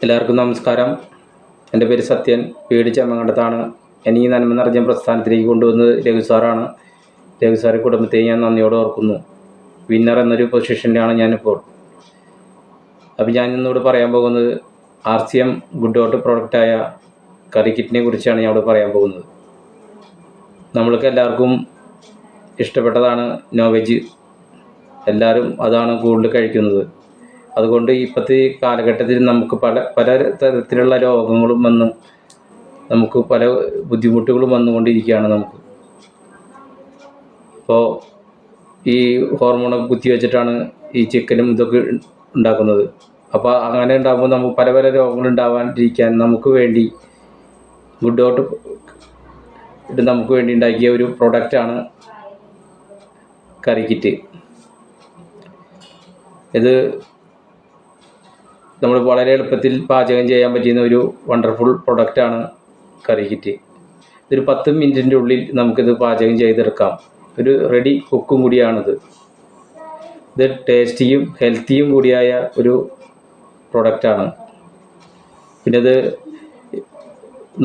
എല്ലാവർക്കും നമസ്കാരം. എൻ്റെ പേര് സത്യൻ, വീട് ചെമ്മങ്കണ്ടത്താണ്. എന്നെ ഈ നന്മ നിറഞ്ഞ പ്രസ്ഥാനത്തിലേക്ക് കൊണ്ടുവന്നത് രഘു സാറാണ്. രഘു സാറെ കുടുംബത്തെ ഞാൻ നന്ദിയോടെ ഓർക്കുന്നു. വിന്നർ എന്നൊരു പൊസിഷനിലാണ് ഞാനിപ്പോൾ. അപ്പോൾ ഞാൻ ഇന്നിവിടെ പറയാൻ പോകുന്നത് RCM ഗുഡ് ഔട്ട് പ്രോഡക്റ്റായ കറി കിറ്റിനെ കുറിച്ചാണ് ഞാൻ ഇവിടെ പറയാൻ പോകുന്നത്. നമ്മൾക്ക് എല്ലാവർക്കും ഇഷ്ടപ്പെട്ടതാണ് നോൺ വെജ്. എല്ലാവരും അതാണ് കൂടുതൽ കഴിക്കുന്നത്. അതുകൊണ്ട് ഇപ്പോഴത്തെ കാലഘട്ടത്തിൽ നമുക്ക് പല തരത്തിലുള്ള രോഗങ്ങളും നമുക്ക് പല ബുദ്ധിമുട്ടുകളും വന്നുകൊണ്ടിരിക്കുകയാണ്. നമുക്ക് ഇപ്പോൾ ഈ ഹോർമോണൊക്കെ കുത്തിവെച്ചിട്ടാണ് ഈ ചിക്കനും ഇതൊക്കെ ഉണ്ടാക്കുന്നത്. അപ്പോൾ അങ്ങനെ ഉണ്ടാകുമ്പോൾ നമുക്ക് പല രോഗങ്ങൾ ഉണ്ടാവാണ്ടിരിക്കാൻ നമുക്ക് വേണ്ടി ഗുഡ് ഔട്ട് ഇത് നമുക്ക് വേണ്ടി ഉണ്ടാക്കിയ ഒരു പ്രൊഡക്റ്റാണ് കറി കിറ്റ്. ഇത് നമ്മൾ വളരെ എളുപ്പത്തിൽ പാചകം ചെയ്യാൻ പറ്റുന്ന ഒരു വണ്ടർഫുൾ പ്രൊഡക്റ്റാണ് കറി കിറ്റ്. ഒരു 10 മിനിറ്റിൻ്റെ ഉള്ളിൽ നമുക്കിത് പാചകം ചെയ്തെടുക്കാം. ഒരു റെഡി കുക്കും കൂടിയാണിത്. ഇത് ടേസ്റ്റിയും ഹെൽത്തിയും കൂടിയായ ഒരു പ്രൊഡക്റ്റാണ്. പിന്നെ ഇത്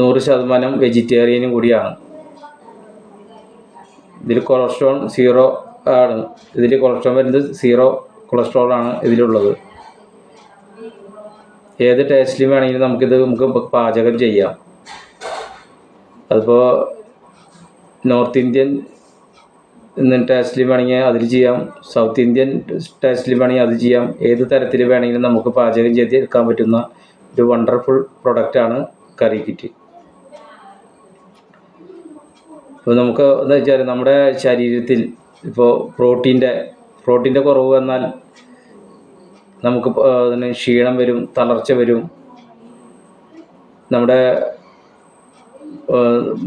100% വെജിറ്റേറിയനും കൂടിയാണ്. ഇതിൽ കൊളസ്ട്രോൾ 0 ആണ്. ഇതിൽ കൊളസ്ട്രോൾ വരുന്നത് 0 കൊളസ്ട്രോളാണ് ഇതിലുള്ളത്. ഏത് ടേസ്റ്റിലും വേണമെങ്കിലും നമുക്ക് പാചകം ചെയ്യാം. അതിപ്പോൾ നോർത്ത് ഇന്ത്യൻ ടേസ്റ്റിൽ വേണമെങ്കിൽ അതിൽ ചെയ്യാം, സൗത്ത് ഇന്ത്യൻ ടേസ്റ്റിൽ വേണമെങ്കിൽ അത് ചെയ്യാം. ഏത് തരത്തിൽ വേണമെങ്കിലും നമുക്ക് പാചകം ചെയ്തെടുക്കാൻ പറ്റുന്ന ഒരു വണ്ടർഫുൾ പ്രൊഡക്റ്റാണ് കറി കിറ്റ്. അപ്പോൾ നമുക്ക് എന്താ വെച്ചാൽ നമ്മുടെ ശരീരത്തിൽ ഇപ്പോൾ പ്രോട്ടീൻ്റെ കുറവ് വന്നാൽ നമുക്ക് അതിന് ക്ഷീണം വരും, തളർച്ച വരും. നമ്മുടെ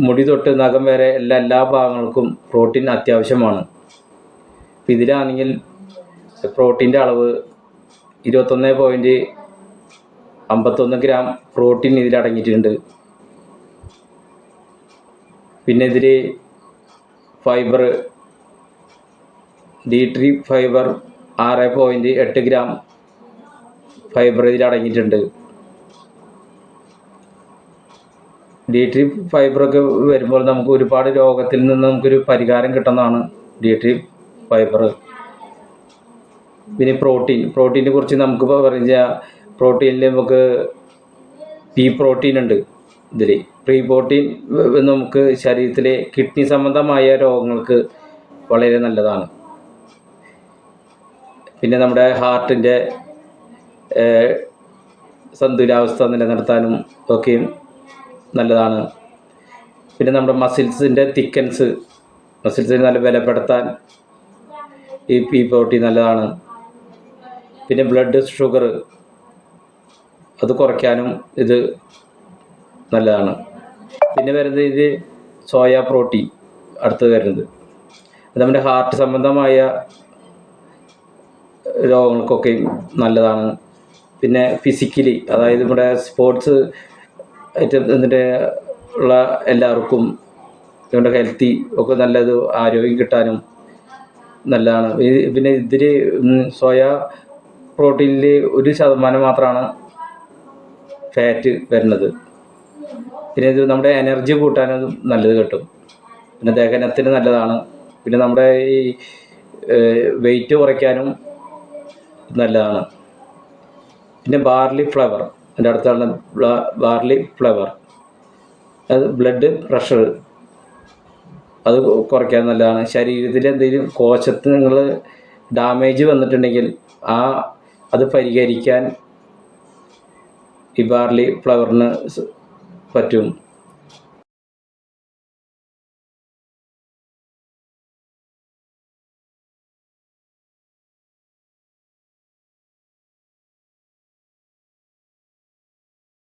മുടി തൊട്ട് നഖം വരെ എല്ലാ ഭാഗങ്ങൾക്കും പ്രോട്ടീൻ അത്യാവശ്യമാണ്. ഇപ്പം ഇതിലാണെങ്കിൽ പ്രോട്ടീൻ്റെ അളവ് 21.51 ഗ്രാം പ്രോട്ടീൻ ഇതിലടങ്ങിയിട്ടുണ്ട്. പിന്നെ ഇതിൽ fibre D3 fibre 6.8 gram fibre ഇതിലടങ്ങിയിട്ടുണ്ട്. D3 ഫൈബറൊക്കെ വരുമ്പോൾ നമുക്ക് ഒരുപാട് രോഗത്തിൽ നിന്ന് നമുക്കൊരു പരിഹാരം കിട്ടുന്നതാണ് D3 ഫൈബർ. പിന്നെ പ്രോട്ടീനെ കുറിച്ച് നമുക്കിപ്പോൾ പറഞ്ഞാൽ പ്രോട്ടീനിൽ നമുക്ക് പി പ്രോട്ടീൻ ഉണ്ട്. ഇതിൽ പ്രോട്ടീൻ നമുക്ക് ശരീരത്തിലെ കിഡ്നി സംബന്ധമായ രോഗങ്ങൾക്ക് വളരെ നല്ലതാണ്. പിന്നെ നമ്മുടെ ഹാർട്ടിൻ്റെ സന്തുലിതാവസ്ഥ നിലനിർത്താനും ഒക്കെയും നല്ലതാണ്. പിന്നെ നമ്മുടെ മസിൽസിൻ്റെ മസിൽസിനെ നല്ല ബലപ്പെടുത്താൻ ഈ പി പ്രോട്ടീൻ നല്ലതാണ്. പിന്നെ ബ്ലഡ് ഷുഗർ അത് കുറയ്ക്കാനും ഇത് നല്ലതാണ്. പിന്നെ വരുന്നത് ഇത് സോയ പ്രോട്ടീൻ അടുത്ത് വരുന്നത് നമ്മുടെ ഹാർട്ട് സംബന്ധമായ രോഗങ്ങൾക്കൊക്കെ നല്ലതാണ്. പിന്നെ ഫിസിക്കലി, അതായത് നമ്മുടെ സ്പോർട്സ് എന്നിട്ട് ഉള്ള എല്ലാവർക്കും നമ്മുടെ ഹെൽത്തി ഒക്കെ നല്ലത് ആരോഗ്യം കിട്ടാനും നല്ലതാണ്. പിന്നെ ഇതിൽ സോയ പ്രോട്ടീനിൽ 1% മാത്രമാണ് ഫാറ്റ് വരുന്നത്. പിന്നെ ഇത് നമ്മുടെ എനർജി കൂട്ടാനും നല്ലത് കിട്ടും. പിന്നെ ദഹനത്തിന് നല്ലതാണ്. പിന്നെ നമ്മുടെ ഈ വെയിറ്റ് കുറയ്ക്കാനും നല്ലതാണ്. പിന്നെ ബാർലി ഫ്ലവർ, എൻ്റെ അടുത്താണ് ബാർലി ഫ്ലവർ. അത് ബ്ലഡ് പ്രഷർ അത് കുറയ്ക്കാൻ നല്ലതാണ്. ശരീരത്തിൽ എന്തെങ്കിലും കോശങ്ങൾ ഡാമേജ് വന്നിട്ടുണ്ടെങ്കിൽ അത് പരിഹരിക്കാൻ ഈ ബാർലി ഫ്ലവറിന് പറ്റും.